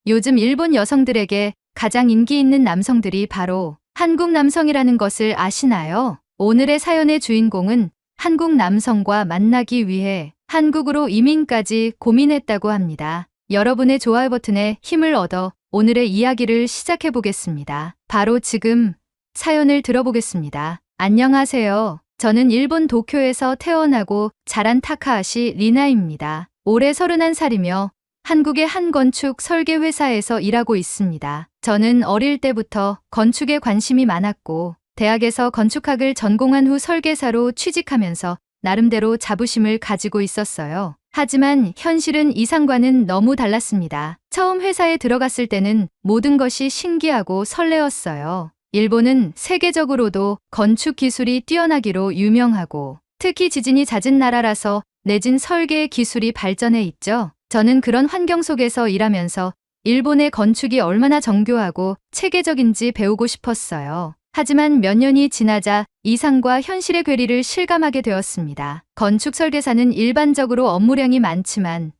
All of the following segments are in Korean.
요즘 일본 여성들에게 가장 인기 있는 남성들이 바로 한국 남성이라는 것을 아시나요? 오늘의 사연의 주인공은 한국 남성과 만나기 위해 한국으로 이민까지 고민했다고 합니다. 여러분의 좋아요 버튼에 힘을 얻어 오늘의 이야기를 시작해 보겠습니다. 바로 지금 사연을 들어보겠습니다. 안녕하세요. 저는 일본 도쿄에서 태어나고 자란 타카하시 리나입니다. 올해 31살이며 한국의 한 건축 설계 회사에서 일하고 있습니다. 저는 어릴 때부터 건축에 관심이 많았고 대학에서 건축학을 전공한 후 설계사로 취직하면서 나름대로 자부심을 가지고 있었어요. 하지만 현실은 이상과는 너무 달랐습니다. 처음 회사에 들어갔을 때는 모든 것이 신기하고 설레었어요. 일본은 세계적으로도 건축 기술이 뛰어나기로 유명하고 특히 지진이 잦은 나라라서 내진 설계의 기술이 발전해 있죠. 저는 그런 환경 속에서 일하면서 일본의 건축이 얼마나 정교하고 체계적인지 배우고 싶었어요. 하지만 몇 년이 지나자 이상과 현실의 괴리를 실감하게 되었습니다. 건축 설계사는 일반적으로 업무량이 많지만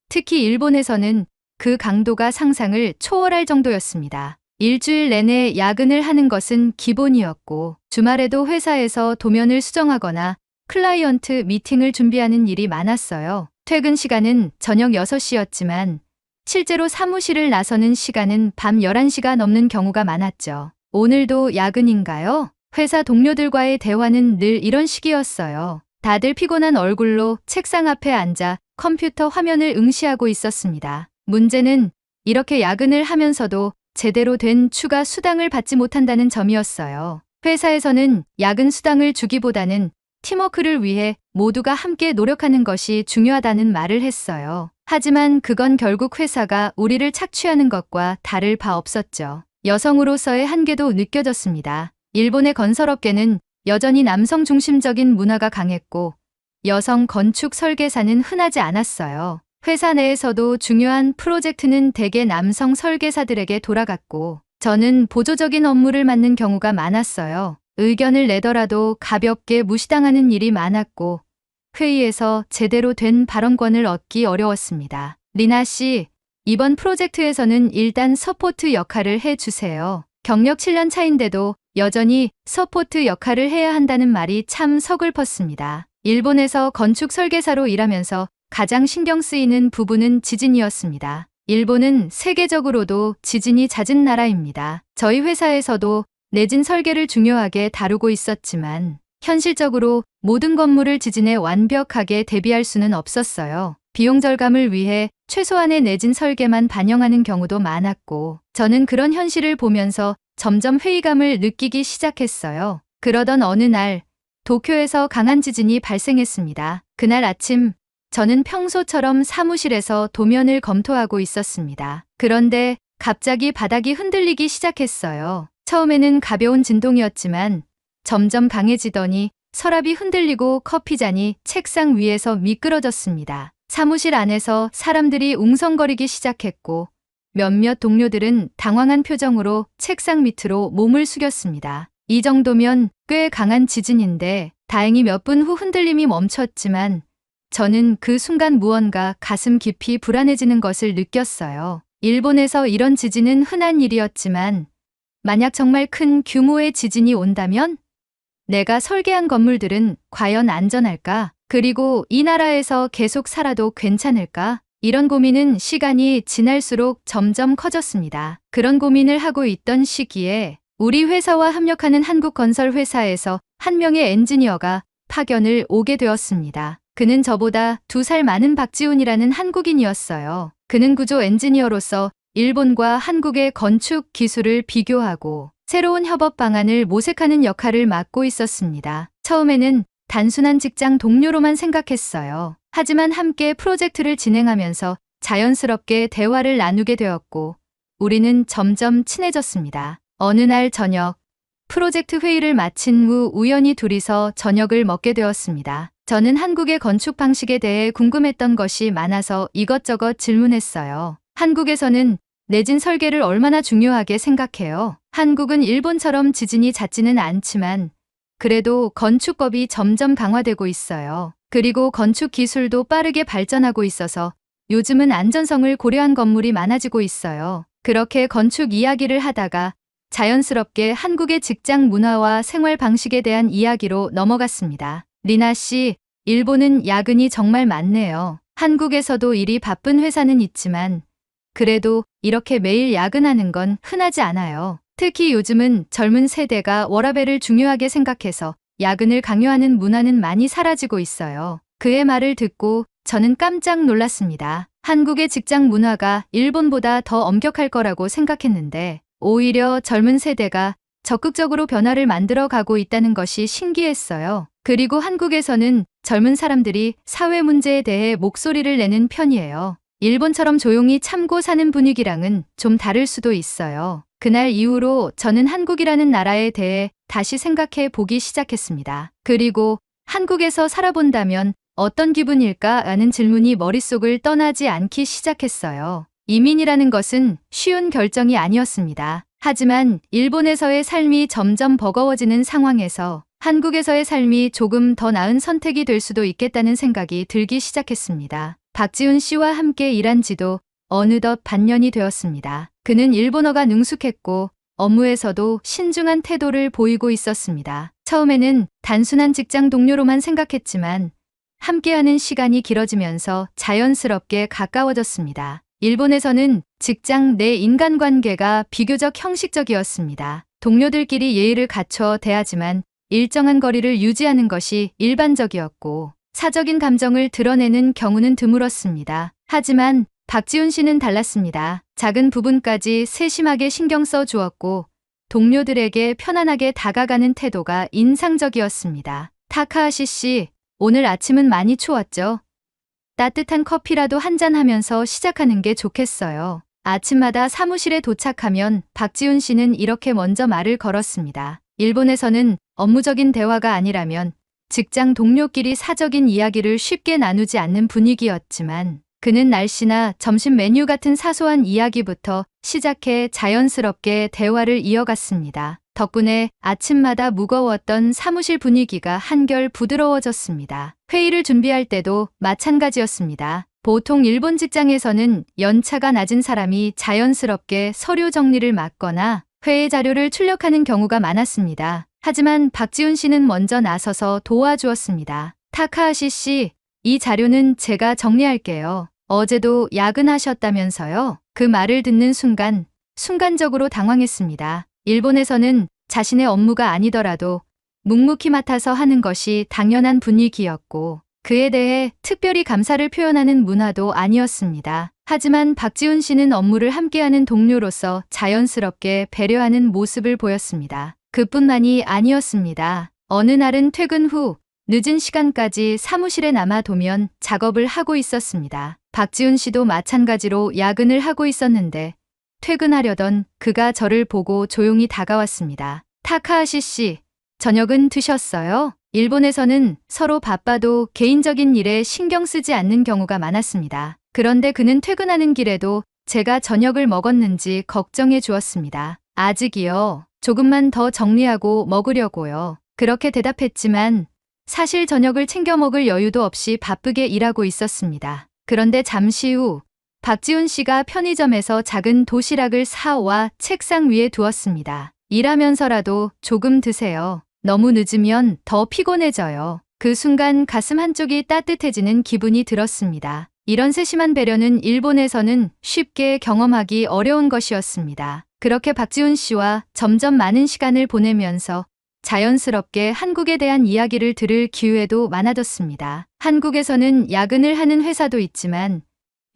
특히 일본에서는 그 강도가 상상을 초월할 정도였습니다. 일주일 내내 야근을 하는 것은 기본이었고 주말에도 회사에서 도면을 수정하거나 클라이언트 미팅을 준비하는 일이 많았어요. 퇴근 시간은 저녁 6시였지만 실제로 사무실을 나서는 시간은 밤 11시가 넘는 경우가 많았죠. 오늘도 야근인가요? 회사 동료들과의 대화는 늘 이런 식이었어요. 다들 피곤한 얼굴로 책상 앞에 앉아 컴퓨터 화면을 응시하고 있었습니다. 문제는 이렇게 야근을 하면서도 제대로 된 추가 수당을 받지 못한다는 점이었어요. 회사에서는 야근 수당을 주기보다는 팀워크를 위해 모두가 함께 노력하는 것이 중요하다는 말을 했어요. 하지만 그건 결국 회사가 우리를 착취하는 것과 다를 바 없었죠. 여성으로서의 한계도 느껴졌습니다. 일본의 건설업계는 여전히 남성 중심적인 문화가 강했고 여성 건축 설계사는 흔하지 않았어요. 회사 내에서도 중요한 프로젝트는 대개 남성 설계사들에게 돌아갔고 저는 보조적인 업무를 맡는 경우가 많았어요. 의견을 내더라도 가볍게 무시당하는 일이 많았고 회의에서 제대로 된 발언권을 얻기 어려웠습니다. 리나 씨, 이번 프로젝트에서는 일단 서포트 역할을 해주세요. 경력 7년 차인데도 여전히 서포트 역할을 해야 한다는 말이 참 서글펐습니다. 일본에서 건축 설계사로 일하면서 가장 신경 쓰이는 부분은 지진이었습니다. 일본은 세계적으로도 지진이 잦은 나라입니다. 저희 회사에서도 내진 설계를 중요하게 다루고 있었지만 현실적으로 모든 건물을 지진에 완벽하게 대비할 수는 없었어요. 비용 절감을 위해 최소한의 내진 설계만 반영하는 경우도 많았고 저는 그런 현실을 보면서 점점 회의감을 느끼기 시작했어요. 그러던 어느 날 도쿄에서 강한 지진이 발생했습니다. 그날 아침 저는 평소처럼 사무실에서 도면을 검토하고 있었습니다. 그런데 갑자기 바닥이 흔들리기 시작했어요. 처음에는 가벼운 진동이었지만 점점 강해지더니 서랍이 흔들리고 커피잔이 책상 위에서 미끄러졌습니다. 사무실 안에서 사람들이 웅성거리기 시작했고 몇몇 동료들은 당황한 표정으로 책상 밑으로 몸을 숙였습니다. 이 정도면 꽤 강한 지진인데 다행히 몇 분 후 흔들림이 멈췄지만 저는 그 순간 무언가 가슴 깊이 불안해지는 것을 느꼈어요. 일본에서 이런 지진은 흔한 일이었지만 만약 정말 큰 규모의 지진이 온다면 내가 설계한 건물들은 과연 안전할까? 그리고 이 나라에서 계속 살아도 괜찮을까? 이런 고민은 시간이 지날수록 점점 커졌습니다. 그런 고민을 하고 있던 시기에 우리 회사와 합력하는 한국 건설 회사에서 한 명의 엔지니어가 파견을 오게 되었습니다. 그는 저보다 2살 많은 박지훈이라는 한국인이었어요. 그는 구조 엔지니어로서 일본과 한국의 건축 기술을 비교하고 새로운 협업 방안을 모색하는 역할을 맡고 있었습니다. 처음에는 단순한 직장 동료로만 생각했어요. 하지만 함께 프로젝트를 진행하면서 자연스럽게 대화를 나누게 되었고 우리는 점점 친해졌습니다. 어느 날 저녁, 프로젝트 회의를 마친 후 우연히 둘이서 저녁을 먹게 되었습니다. 저는 한국의 건축 방식에 대해 궁금했던 것이 많아서 이것저것 질문했어요. 한국에서는 내진 설계를 얼마나 중요하게 생각해요? 한국은 일본처럼 지진이 잦지는 않지만 그래도 건축법이 점점 강화되고 있어요. 그리고 건축 기술도 빠르게 발전하고 있어서 요즘은 안전성을 고려한 건물이 많아지고 있어요. 그렇게 건축 이야기를 하다가 자연스럽게 한국의 직장 문화와 생활 방식에 대한 이야기로 넘어갔습니다. 리나 씨, 일본은 야근이 정말 많네요. 한국에서도 일이 바쁜 회사는 있지만 그래도 이렇게 매일 야근하는 건 흔하지 않아요. 특히 요즘은 젊은 세대가 워라밸을 중요하게 생각해서 야근을 강요하는 문화는 많이 사라지고 있어요. 그의 말을 듣고 저는 깜짝 놀랐습니다. 한국의 직장 문화가 일본보다 더 엄격할 거라고 생각했는데 오히려 젊은 세대가 적극적으로 변화를 만들어 가고 있다는 것이 신기했어요. 그리고 한국에서는 젊은 사람들이 사회 문제에 대해 목소리를 내는 편이에요. 일본처럼 조용히 참고 사는 분위기랑은 좀 다를 수도 있어요. 그날 이후로 저는 한국이라는 나라에 대해 다시 생각해 보기 시작했습니다. 그리고 한국에서 살아본다면 어떤 기분일까? 라는 질문이 머릿속을 떠나지 않기 시작했어요. 이민이라는 것은 쉬운 결정이 아니었습니다. 하지만 일본에서의 삶이 점점 버거워지는 상황에서 한국에서의 삶이 조금 더 나은 선택이 될 수도 있겠다는 생각이 들기 시작했습니다. 박지훈 씨와 함께 일한 지도 어느덧 반년이 되었습니다. 그는 일본어가 능숙했고 업무에서도 신중한 태도를 보이고 있었습니다. 처음에는 단순한 직장 동료로만 생각했지만 함께하는 시간이 길어지면서 자연스럽게 가까워졌습니다. 일본에서는 직장 내 인간관계가 비교적 형식적이었습니다. 동료들끼리 예의를 갖춰 대하지만 일정한 거리를 유지하는 것이 일반적이었고 사적인 감정을 드러내는 경우는 드물었습니다. 하지만 박지훈 씨는 달랐습니다. 작은 부분까지 세심하게 신경 써 주었고 동료들에게 편안하게 다가가는 태도가 인상적이었습니다. 타카하시 씨, 오늘 아침은 많이 추웠죠? 따뜻한 커피라도 한잔 하면서 시작하는 게 좋겠어요. 아침마다 사무실에 도착하면 박지훈 씨는 이렇게 먼저 말을 걸었습니다. 일본에서는 업무적인 대화가 아니라면 직장 동료끼리 사적인 이야기를 쉽게 나누지 않는 분위기였지만 그는 날씨나 점심 메뉴 같은 사소한 이야기부터 시작해 자연스럽게 대화를 이어갔습니다. 덕분에 아침마다 무거웠던 사무실 분위기가 한결 부드러워졌습니다. 회의를 준비할 때도 마찬가지였습니다. 보통 일본 직장에서는 연차가 낮은 사람이 자연스럽게 서류 정리를 맡거나 회의 자료를 출력하는 경우가 많았습니다. 하지만 박지훈 씨는 먼저 나서서 도와주었습니다. 타카하시 씨, 이 자료는 제가 정리할게요. 어제도 야근하셨다면서요? 그 말을 듣는 순간적으로 당황했습니다. 일본에서는 자신의 업무가 아니더라도 묵묵히 맡아서 하는 것이 당연한 분위기였고 그에 대해 특별히 감사를 표현하는 문화도 아니었습니다. 하지만 박지훈 씨는 업무를 함께하는 동료로서 자연스럽게 배려하는 모습을 보였습니다. 그뿐만이 아니었습니다. 어느 날은 퇴근 후 늦은 시간까지 사무실에 남아도면 작업을 하고 있었습니다. 박지훈 씨도 마찬가지로 야근을 하고 있었는데 퇴근하려던 그가 저를 보고 조용히 다가왔습니다. 타카하시 씨, 저녁은 드셨어요? 일본에서는 서로 바빠도 개인적인 일에 신경 쓰지 않는 경우가 많았습니다. 그런데 그는 퇴근하는 길에도 제가 저녁을 먹었는지 걱정해 주었습니다. 아직이요. 조금만 더 정리하고 먹으려고요. 그렇게 대답했지만 사실 저녁을 챙겨 먹을 여유도 없이 바쁘게 일하고 있었습니다. 그런데 잠시 후 박지훈 씨가 편의점에서 작은 도시락을 사와 책상 위에 두었습니다. 일하면서라도 조금 드세요. 너무 늦으면 더 피곤해져요. 그 순간 가슴 한쪽이 따뜻해지는 기분이 들었습니다. 이런 세심한 배려는 일본에서는 쉽게 경험하기 어려운 것이었습니다. 그렇게 박지훈 씨와 점점 많은 시간을 보내면서 자연스럽게 한국에 대한 이야기를 들을 기회도 많아졌습니다. 한국에서는 야근을 하는 회사도 있지만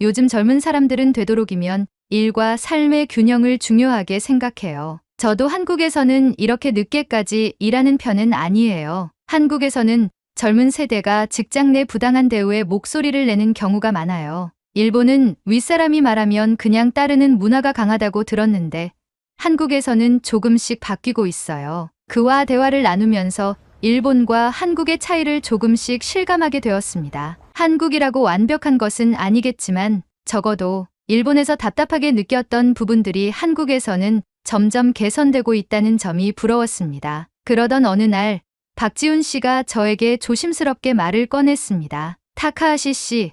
요즘 젊은 사람들은 되도록이면 일과 삶의 균형을 중요하게 생각해요. 저도 한국에서는 이렇게 늦게까지 일하는 편은 아니에요. 한국에서는 젊은 세대가 직장 내 부당한 대우에 목소리를 내는 경우가 많아요. 일본은 윗사람이 말하면 그냥 따르는 문화가 강하다고 들었는데 한국에서는 조금씩 바뀌고 있어요. 그와 대화를 나누면서 일본과 한국의 차이를 조금씩 실감하게 되었습니다. 한국이라고 완벽한 것은 아니겠지만 적어도 일본에서 답답하게 느꼈던 부분들이 한국에서는 점점 개선되고 있다는 점이 부러웠습니다. 그러던 어느 날 박지훈 씨가 저에게 조심스럽게 말을 꺼냈습니다. 타카하시 씨,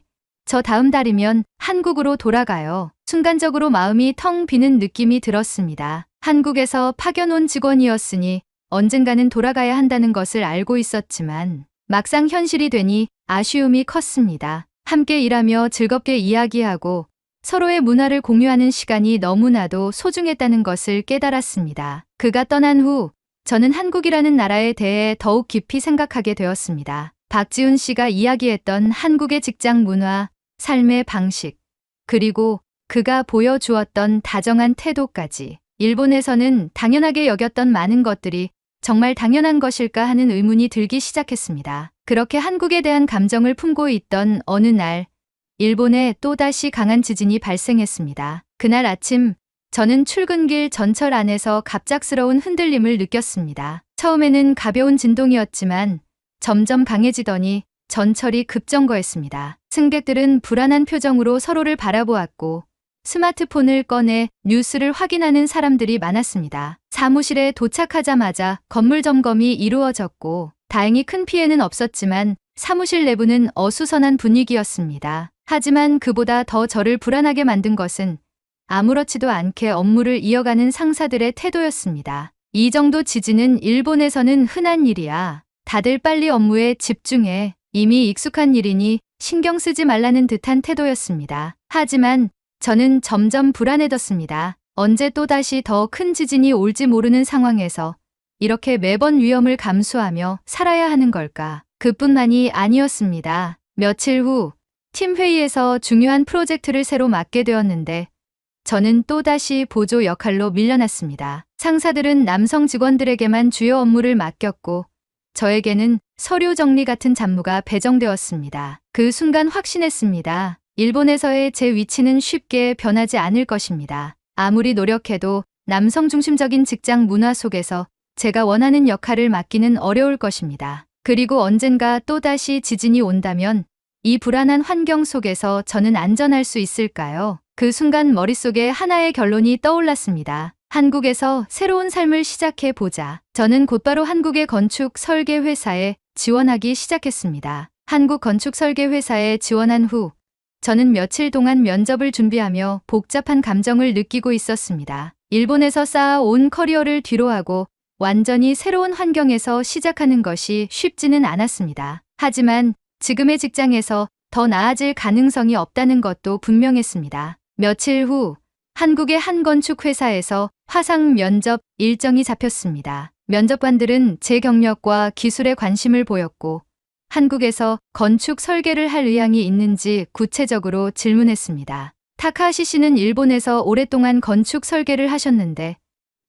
저 다음 달이면 한국으로 돌아가요. 순간적으로 마음이 텅 비는 느낌이 들었습니다. 한국에서 파견 온 직원이었으니 언젠가는 돌아가야 한다는 것을 알고 있었지만 막상 현실이 되니 아쉬움이 컸습니다. 함께 일하며 즐겁게 이야기하고 서로의 문화를 공유하는 시간이 너무나도 소중했다는 것을 깨달았습니다. 그가 떠난 후 저는 한국이라는 나라에 대해 더욱 깊이 생각하게 되었습니다. 박지훈 씨가 이야기했던 한국의 직장 문화, 삶의 방식, 그리고 그가 보여주었던 다정한 태도까지 일본에서는 당연하게 여겼던 많은 것들이 정말 당연한 것일까 하는 의문이 들기 시작했습니다. 그렇게 한국에 대한 감정을 품고 있던 어느 날 일본에 또다시 강한 지진이 발생했습니다. 그날 아침 저는 출근길 전철 안에서 갑작스러운 흔들림을 느꼈습니다. 처음에는 가벼운 진동이었지만 점점 강해지더니 전철이 급정거했습니다. 승객들은 불안한 표정으로 서로를 바라보았고 스마트폰을 꺼내 뉴스를 확인하는 사람들이 많았습니다. 사무실에 도착하자마자 건물 점검이 이루어졌고 다행히 큰 피해는 없었지만 사무실 내부는 어수선한 분위기였습니다. 하지만 그보다 더 저를 불안하게 만든 것은 아무렇지도 않게 업무를 이어가는 상사들의 태도였습니다. 이 정도 지진은 일본에서는 흔한 일이야. 다들 빨리 업무에 집중해. 이미 익숙한 일이니 신경 쓰지 말라는 듯한 태도였습니다. 하지만 저는 점점 불안해졌습니다. 언제 또다시 더 큰 지진이 올지 모르는 상황에서 이렇게 매번 위험을 감수하며 살아야 하는 걸까? 그뿐만이 아니었습니다. 며칠 후 팀 회의에서 중요한 프로젝트를 새로 맡게 되었는데 저는 또다시 보조 역할로 밀려났습니다. 상사들은 남성 직원들에게만 주요 업무를 맡겼고 저에게는 서류 정리 같은 잡무가 배정되었습니다. 그 순간 확신했습니다. 일본에서의 제 위치는 쉽게 변하지 않을 것입니다. 아무리 노력해도 남성 중심적인 직장 문화 속에서 제가 원하는 역할을 맡기는 어려울 것입니다. 그리고 언젠가 또다시 지진이 온다면 이 불안한 환경 속에서 저는 안전할 수 있을까요? 그 순간 머릿속에 하나의 결론이 떠올랐습니다. 한국에서 새로운 삶을 시작해 보자. 저는 곧바로 한국의 건축 설계 회사에 지원하기 시작했습니다. 한국 건축 설계 회사에 지원한 후 저는 며칠 동안 면접을 준비하며 복잡한 감정을 느끼고 있었습니다. 일본에서 쌓아온 커리어를 뒤로하고 완전히 새로운 환경에서 시작하는 것이 쉽지는 않았습니다. 하지만 지금의 직장에서 더 나아질 가능성이 없다는 것도 분명했습니다. 며칠 후 한국의 한 건축 회사에서 화상 면접 일정이 잡혔습니다. 면접관들은 제 경력과 기술에 관심을 보였고 한국에서 건축 설계를 할 의향이 있는지 구체적으로 질문했습니다. 타카하시 씨는 일본에서 오랫동안 건축 설계를 하셨는데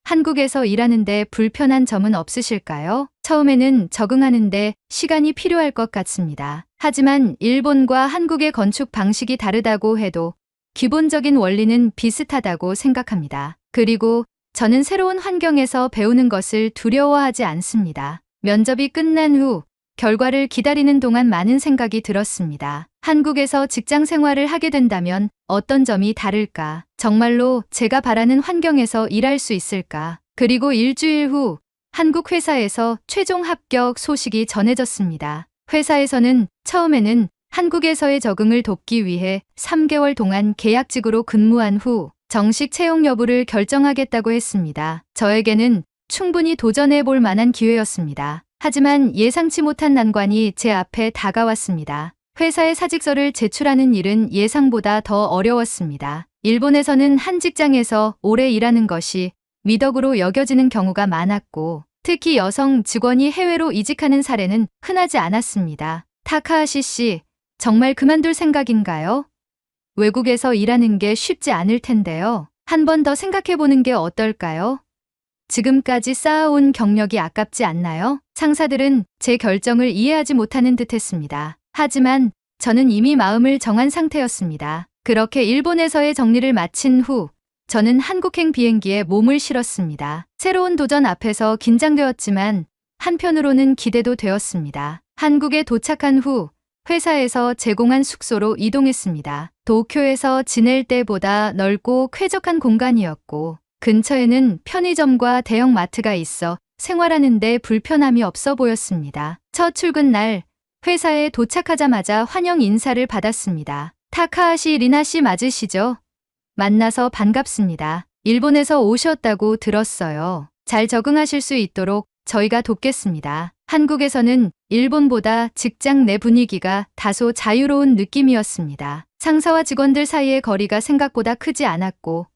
한국에서 일하는데 불편한 점은 없으실까요? 처음에는 적응하는데 시간이 필요할 것 같습니다. 하지만 일본과 한국의 건축 방식이 다르다고 해도 기본적인 원리는 비슷하다고 생각합니다. 그리고 저는 새로운 환경에서 배우는 것을 두려워하지 않습니다. 면접이 끝난 후 결과를 기다리는 동안 많은 생각이 들었습니다. 한국에서 직장 생활을 하게 된다면 어떤 점이 다를까? 정말로 제가 바라는 환경에서 일할 수 있을까? 그리고 일주일 후 한국 회사에서 최종 합격 소식이 전해졌습니다. 회사에서는 처음에는 한국에서의 적응을 돕기 위해 3개월 동안 계약직으로 근무한 후 정식 채용 여부를 결정하겠다고 했습니다. 저에게는 충분히 도전해 볼 만한 기회였습니다. 하지만 예상치 못한 난관이 제 앞에 다가왔습니다. 회사의 사직서를 제출하는 일은 예상보다 더 어려웠습니다. 일본에서는 한 직장에서 오래 일하는 것이 미덕으로 여겨지는 경우가 많았고 특히 여성 직원이 해외로 이직하는 사례는 흔하지 않았습니다. 타카하시 씨, 정말 그만둘 생각인가요? 외국에서 일하는 게 쉽지 않을 텐데요. 한 번 더 생각해 보는 게 어떨까요? 지금까지 쌓아온 경력이 아깝지 않나요? 상사들은 제 결정을 이해하지 못하는 듯 했습니다. 하지만 저는 이미 마음을 정한 상태였습니다. 그렇게 일본에서의 정리를 마친 후 저는 한국행 비행기에 몸을 실었습니다. 새로운 도전 앞에서 긴장되었지만 한편으로는 기대도 되었습니다. 한국에 도착한 후 회사에서 제공한 숙소로 이동했습니다. 도쿄에서 지낼 때보다 넓고 쾌적한 공간이었고 근처에는 편의점과 대형 마트가 있어 생활하는 데 불편함이 없어 보였습니다. 첫 출근 날 회사에 도착하자마자 환영 인사를 받았습니다. 타카하시 리나 씨 맞으시죠? 만나서 반갑습니다. 일본에서 오셨다고 들었어요. 잘 적응하실 수 있도록 저희가 돕겠습니다. 한국에서는 일본보다 직장 내 분위기가 다소 자유로운 느낌이었습니다. 상사와 직원들 사이의 거리가 생각보다 크지 않았고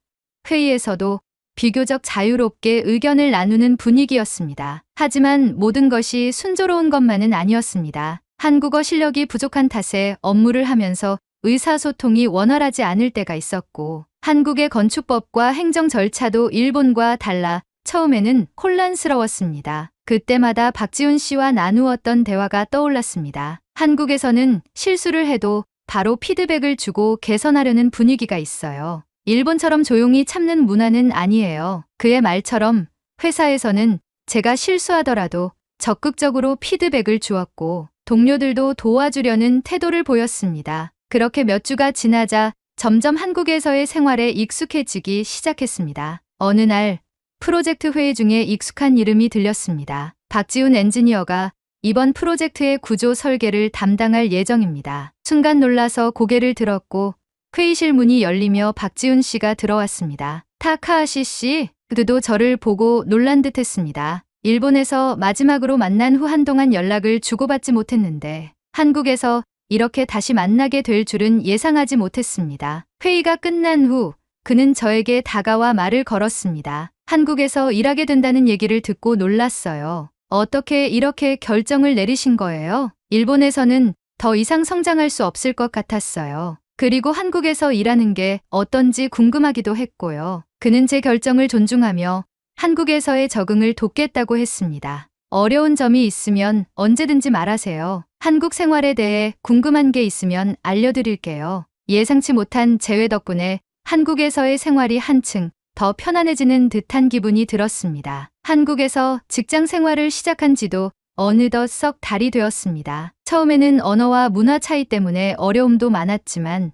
회의에서도 비교적 자유롭게 의견을 나누는 분위기였습니다. 하지만 모든 것이 순조로운 것만은 아니었습니다. 한국어 실력이 부족한 탓에 업무를 하면서 의사소통이 원활하지 않을 때가 있었고 한국의 건축법과 행정 절차도 일본과 달라 처음에는 혼란스러웠습니다. 그때마다 박지훈 씨와 나누었던 대화가 떠올랐습니다. 한국에서는 실수를 해도 바로 피드백을 주고 개선하려는 분위기가 있어요. 일본처럼 조용히 참는 문화는 아니에요. 그의 말처럼 회사에서는 제가 실수하더라도 적극적으로 피드백을 주었고 동료들도 도와주려는 태도를 보였습니다. 그렇게 몇 주가 지나자 점점 한국에서의 생활에 익숙해지기 시작했습니다. 어느 날 프로젝트 회의 중에 익숙한 이름이 들렸습니다. 박지훈 엔지니어가 이번 프로젝트의 구조 설계를 담당할 예정입니다. 순간 놀라서 고개를 들었고 회의실 문이 열리며 박지훈 씨가 들어왔습니다. 타카하시 씨, 그도 저를 보고 놀란 듯 했습니다. 일본에서 마지막으로 만난 후 한동안 연락을 주고받지 못했는데 한국에서 이렇게 다시 만나게 될 줄은 예상하지 못했습니다. 회의가 끝난 후 그는 저에게 다가와 말을 걸었습니다. 한국에서 일하게 된다는 얘기를 듣고 놀랐어요. 어떻게 이렇게 결정을 내리신 거예요? 일본에서는 더 이상 성장할 수 없을 것 같았어요. 그리고 한국에서 일하는 게 어떤지 궁금하기도 했고요. 그는 제 결정을 존중하며 한국에서의 적응을 돕겠다고 했습니다. 어려운 점이 있으면 언제든지 말하세요. 한국 생활에 대해 궁금한 게 있으면 알려드릴게요. 예상치 못한 재회 덕분에 한국에서의 생활이 한층 더 편안해지는 듯한 기분이 들었습니다. 한국에서 직장 생활을 시작한 지도 어느덧 석 달이 되었습니다. 처음에는 언어와 문화 차이 때문에 어려움도 많았지만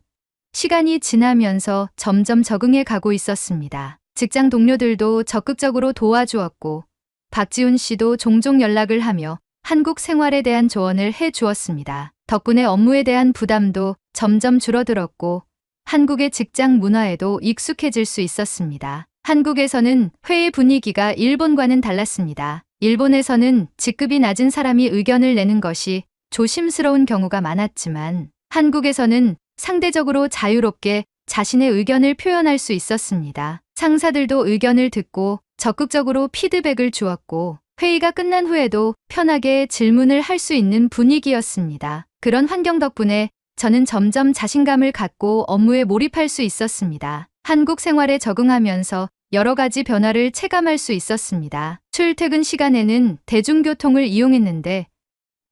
시간이 지나면서 점점 적응해 가고 있었습니다. 직장 동료들도 적극적으로 도와주었고 박지훈 씨도 종종 연락을 하며 한국 생활에 대한 조언을 해 주었습니다. 덕분에 업무에 대한 부담도 점점 줄어들었고 한국의 직장 문화에도 익숙해질 수 있었습니다. 한국에서는 회의 분위기가 일본과는 달랐습니다. 일본에서는 직급이 낮은 사람이 의견을 내는 것이 조심스러운 경우가 많았지만 한국에서는 상대적으로 자유롭게 자신의 의견을 표현할 수 있었습니다. 상사들도 의견을 듣고 적극적으로 피드백을 주었고 회의가 끝난 후에도 편하게 질문을 할 수 있는 분위기였습니다. 그런 환경 덕분에 저는 점점 자신감을 갖고 업무에 몰입할 수 있었습니다. 한국 생활에 적응하면서 여러 가지 변화를 체감할 수 있었습니다. 출퇴근 시간에는 대중교통을 이용했는데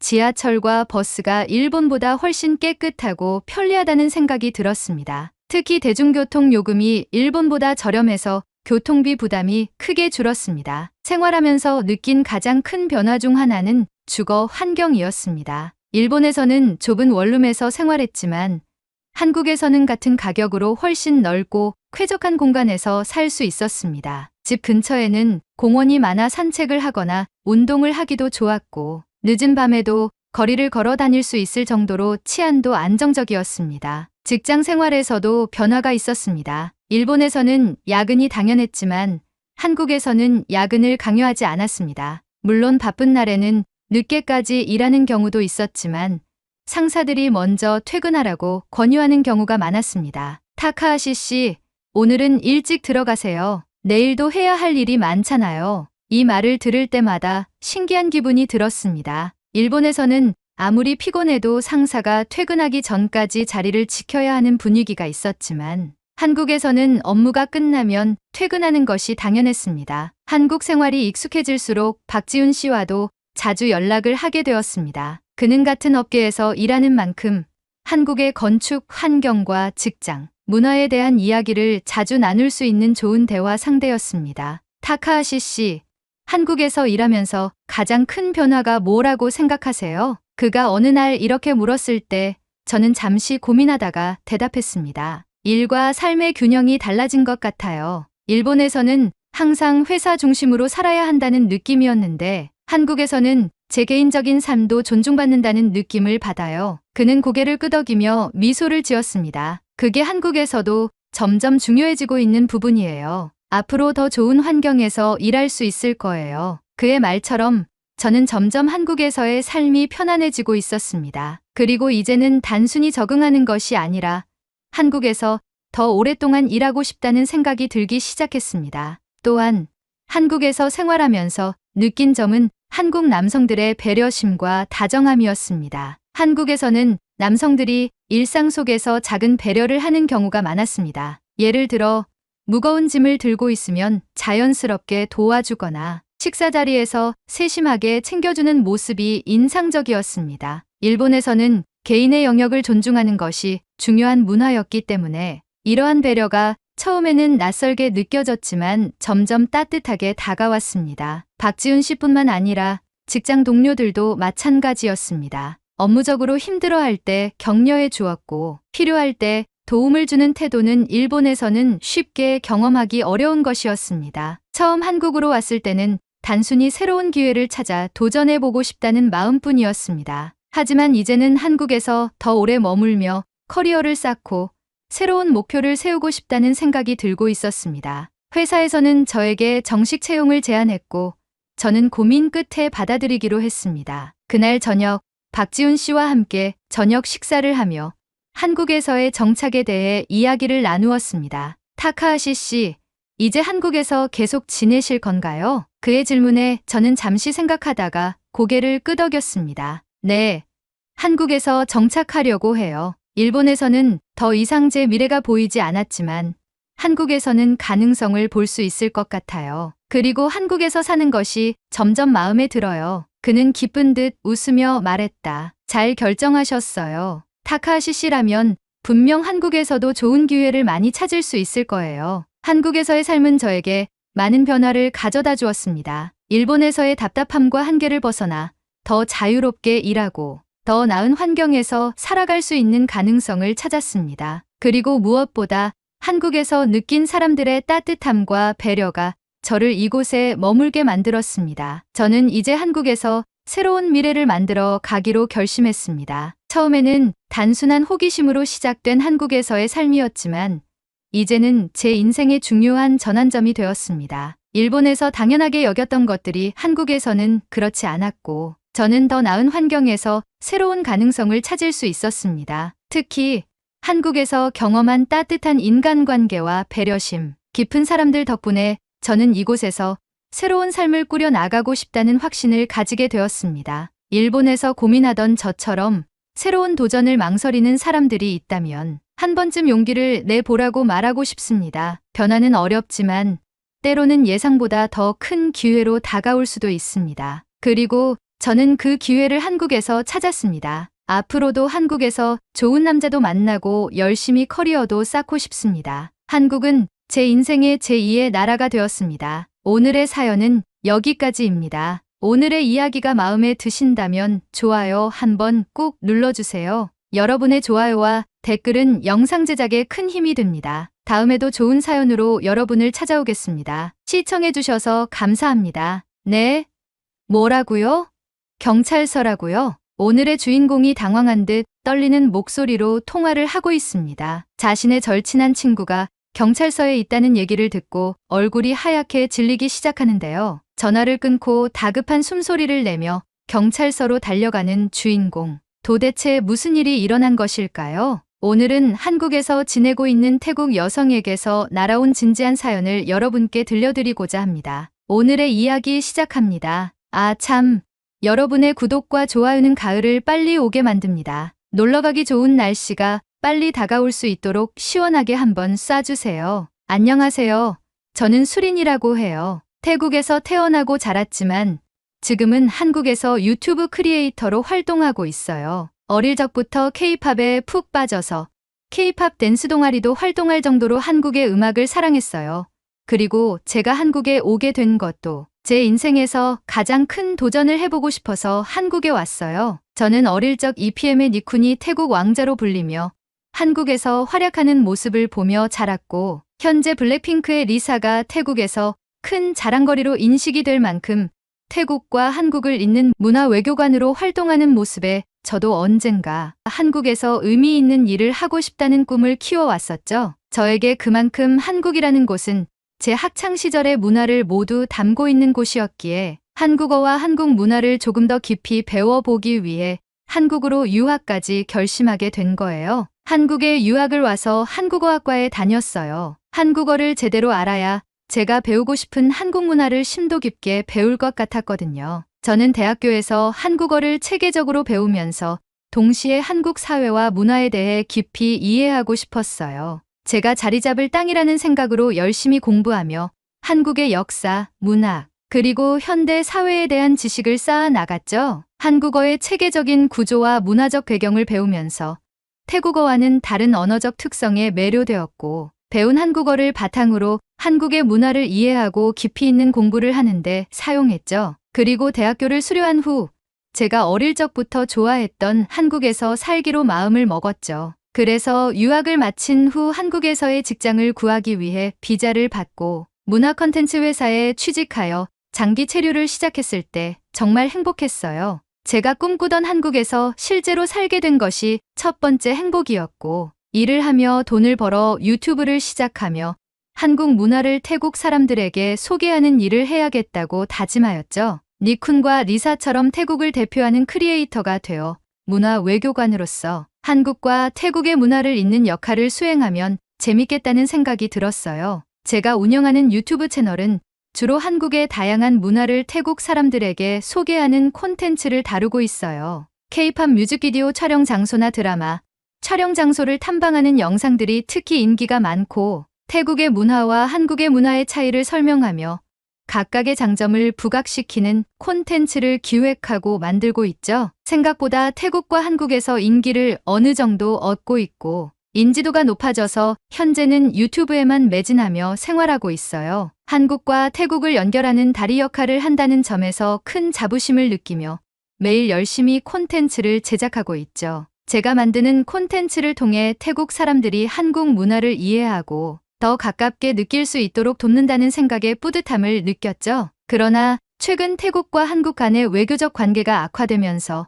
지하철과 버스가 일본보다 훨씬 깨끗하고 편리하다는 생각이 들었습니다. 특히 대중교통 요금이 일본보다 저렴해서 교통비 부담이 크게 줄었습니다. 생활하면서 느낀 가장 큰 변화 중 하나는 주거 환경이었습니다. 일본에서는 좁은 원룸에서 생활했지만 한국에서는 같은 가격으로 훨씬 넓고 쾌적한 공간에서 살 수 있었습니다. 집 근처에는 공원이 많아 산책을 하거나 운동을 하기도 좋았고 늦은 밤에도 거리를 걸어 다닐 수 있을 정도로 치안도 안정적이었습니다. 직장 생활에서도 변화가 있었습니다. 일본에서는 야근이 당연했지만 한국에서는 야근을 강요하지 않았습니다. 물론 바쁜 날에는 늦게까지 일하는 경우도 있었지만 상사들이 먼저 퇴근하라고 권유하는 경우가 많았습니다. 타카하시 씨, 오늘은 일찍 들어가세요. 내일도 해야 할 일이 많잖아요. 이 말을 들을 때마다 신기한 기분이 들었습니다. 일본에서는 아무리 피곤해도 상사가 퇴근하기 전까지 자리를 지켜야 하는 분위기가 있었지만 한국에서는 업무가 끝나면 퇴근하는 것이 당연했습니다. 한국 생활이 익숙해질수록 박지훈 씨와도 자주 연락을 하게 되었습니다. 그는 같은 업계에서 일하는 만큼 한국의 건축 환경과 직장, 문화에 대한 이야기를 자주 나눌 수 있는 좋은 대화 상대였습니다. 타카하시 씨, 한국에서 일하면서 가장 큰 변화가 뭐라고 생각하세요? 그가 어느 날 이렇게 물었을 때 저는 잠시 고민하다가 대답했습니다. 일과 삶의 균형이 달라진 것 같아요. 일본에서는 항상 회사 중심으로 살아야 한다는 느낌이었는데 한국에서는 제 개인적인 삶도 존중받는다는 느낌을 받아요. 그는 고개를 끄덕이며 미소를 지었습니다. 그게 한국에서도 점점 중요해지고 있는 부분이에요. 앞으로 더 좋은 환경에서 일할 수 있을 거예요. 그의 말처럼 저는 점점 한국에서의 삶이 편안해지고 있었습니다. 그리고 이제는 단순히 적응하는 것이 아니라 한국에서 더 오랫동안 일하고 싶다는 생각이 들기 시작했습니다. 또한 한국에서 생활하면서 느낀 점은 한국 남성들의 배려심과 다정함이었습니다. 한국에서는 남성들이 일상 속에서 작은 배려를 하는 경우가 많았습니다. 예를 들어 무거운 짐을 들고 있으면 자연스럽게 도와주거나 식사 자리에서 세심하게 챙겨주는 모습이 인상적이었습니다. 일본에서는 개인의 영역을 존중하는 것이 중요한 문화였기 때문에 이러한 배려가 처음에는 낯설게 느껴졌지만 점점 따뜻하게 다가왔습니다. 박지훈 씨뿐만 아니라 직장 동료들도 마찬가지였습니다. 업무적으로 힘들어할 때 격려해 주었고 필요할 때 도움을 주는 태도는 일본에서는 쉽게 경험하기 어려운 것이었습니다. 처음 한국으로 왔을 때는 단순히 새로운 기회를 찾아 도전해보고 싶다는 마음뿐이었습니다. 하지만 이제는 한국에서 더 오래 머물며 커리어를 쌓고 새로운 목표를 세우고 싶다는 생각이 들고 있었습니다. 회사에서는 저에게 정식 채용을 제안했고 저는 고민 끝에 받아들이기로 했습니다. 그날 저녁 박지훈 씨와 함께 저녁 식사를 하며 한국에서의 정착에 대해 이야기를 나누었습니다. 타카하시 씨, 이제 한국에서 계속 지내실 건가요? 그의 질문에 저는 잠시 생각하다가 고개를 끄덕였습니다. 네, 한국에서 정착하려고 해요. 일본에서는 더 이상 제 미래가 보이지 않았지만 한국에서는 가능성을 볼 수 있을 것 같아요. 그리고 한국에서 사는 것이 점점 마음에 들어요. 그는 기쁜 듯 웃으며 말했다. 잘 결정하셨어요. 타카하시 씨라면 분명 한국에서도 좋은 기회를 많이 찾을 수 있을 거예요. 한국에서의 삶은 저에게 많은 변화를 가져다 주었습니다. 일본에서의 답답함과 한계를 벗어나 더 자유롭게 일하고 더 나은 환경에서 살아갈 수 있는 가능성을 찾았습니다. 그리고 무엇보다 한국에서 느낀 사람들의 따뜻함과 배려가 저를 이곳에 머물게 만들었습니다. 저는 이제 한국에서 새로운 미래를 만들어 가기로 결심했습니다. 처음에는 단순한 호기심으로 시작된 한국에서의 삶이었지만 이제는 제 인생의 중요한 전환점이 되었습니다. 일본에서 당연하게 여겼던 것들이 한국에서는 그렇지 않았고 저는 더 나은 환경에서 새로운 가능성을 찾을 수 있었습니다. 특히 한국에서 경험한 따뜻한 인간관계와 배려심, 깊은 사람들 덕분에 저는 이곳에서 새로운 삶을 꾸려 나가고 싶다는 확신을 가지게 되었습니다. 일본에서 고민하던 저처럼 새로운 도전을 망설이는 사람들이 있다면 한 번쯤 용기를 내보라고 말하고 싶습니다. 변화는 어렵지만 때로는 예상보다 더 큰 기회로 다가올 수도 있습니다. 그리고 저는 그 기회를 한국에서 찾았습니다. 앞으로도 한국에서 좋은 남자도 만나고 열심히 커리어도 쌓고 싶습니다. 한국은 제 인생의 제2의 나라가 되었습니다. 오늘의 사연은 여기까지입니다. 오늘의 이야기가 마음에 드신다면 좋아요 한번 꼭 눌러주세요. 여러분의 좋아요와 댓글은 영상 제작에 큰 힘이 됩니다. 다음에도 좋은 사연으로 여러분을 찾아오겠습니다. 시청해주셔서 감사합니다. 네? 뭐라고요? 경찰서라고요? 오늘의 주인공이 당황한 듯 떨리는 목소리로 통화를 하고 있습니다. 자신의 절친한 친구가 경찰서에 있다는 얘기를 듣고 얼굴이 하얗게 질리기 시작하는데요. 전화를 끊고 다급한 숨소리를 내며 경찰서로 달려가는 주인공. 도대체 무슨 일이 일어난 것일까요? 오늘은 한국에서 지내고 있는 태국 여성에게서 날아온 진지한 사연을 여러분께 들려드리고자 합니다. 오늘의 이야기 시작합니다. 아 참, 여러분의 구독과 좋아요는 가을을 빨리 오게 만듭니다. 놀러가기 좋은 날씨가 빨리 다가올 수 있도록 시원하게 한번 쏴주세요. 안녕하세요. 저는 수린이라고 해요. 태국에서 태어나고 자랐지만 지금은 한국에서 유튜브 크리에이터로 활동하고 있어요. 어릴 적부터 K-팝에 푹 빠져서 K-팝 댄스 동아리도 활동할 정도로 한국의 음악을 사랑했어요. 그리고 제가 한국에 오게 된 것도 제 인생에서 가장 큰 도전을 해보고 싶어서 한국에 왔어요. 저는 어릴 적 EPM의 니쿤이 태국 왕자로 불리며 한국에서 활약하는 모습을 보며 자랐고 현재 블랙핑크의 리사가 태국에서 큰 자랑거리로 인식이 될 만큼 태국과 한국을 잇는 문화 외교관으로 활동하는 모습에 저도 언젠가 한국에서 의미 있는 일을 하고 싶다는 꿈을 키워왔었죠. 저에게 그만큼 한국이라는 곳은 제 학창 시절의 문화를 모두 담고 있는 곳이었기에 한국어와 한국 문화를 조금 더 깊이 배워보기 위해 한국으로 유학까지 결심하게 된 거예요. 한국에 유학을 와서 한국어학과에 다녔어요. 한국어를 제대로 알아야 제가 배우고 싶은 한국 문화를 심도 깊게 배울 것 같았거든요. 저는 대학교에서 한국어를 체계적으로 배우면서 동시에 한국 사회와 문화에 대해 깊이 이해하고 싶었어요. 제가 자리 잡을 땅이라는 생각으로 열심히 공부하며 한국의 역사, 문화, 그리고 현대 사회에 대한 지식을 쌓아 나갔죠. 한국어의 체계적인 구조와 문화적 배경을 배우면서 태국어와는 다른 언어적 특성에 매료되었고, 배운 한국어를 바탕으로 한국의 문화를 이해하고 깊이 있는 공부를 하는데 사용했죠. 그리고 대학교를 수료한 후 제가 어릴 적부터 좋아했던 한국에서 살기로 마음을 먹었죠. 그래서 유학을 마친 후 한국에서의 직장을 구하기 위해 비자를 받고 문화 콘텐츠 회사에 취직하여 장기 체류를 시작했을 때 정말 행복했어요. 제가 꿈꾸던 한국에서 실제로 살게 된 것이 첫 번째 행복이었고, 일을 하며 돈을 벌어 유튜브를 시작하며 한국 문화를 태국 사람들에게 소개하는 일을 해야겠다고 다짐하였죠. 니쿤과 리사처럼 태국을 대표하는 크리에이터가 되어 문화 외교관으로서 한국과 태국의 문화를 잇는 역할을 수행하면 재밌겠다는 생각이 들었어요. 제가 운영하는 유튜브 채널은 주로 한국의 다양한 문화를 태국 사람들에게 소개하는 콘텐츠를 다루고 있어요. K-팝 뮤직비디오 촬영 장소나 드라마, 촬영 장소를 탐방하는 영상들이 특히 인기가 많고, 태국의 문화와 한국의 문화의 차이를 설명하며 각각의 장점을 부각시키는 콘텐츠를 기획하고 만들고 있죠. 생각보다 태국과 한국에서 인기를 어느 정도 얻고 있고 인지도가 높아져서 현재는 유튜브에만 매진하며 생활하고 있어요. 한국과 태국을 연결하는 다리 역할을 한다는 점에서 큰 자부심을 느끼며 매일 열심히 콘텐츠를 제작하고 있죠. 제가 만드는 콘텐츠를 통해 태국 사람들이 한국 문화를 이해하고 더 가깝게 느낄 수 있도록 돕는다는 생각에 뿌듯함을 느꼈죠. 그러나 최근 태국과 한국 간의 외교적 관계가 악화되면서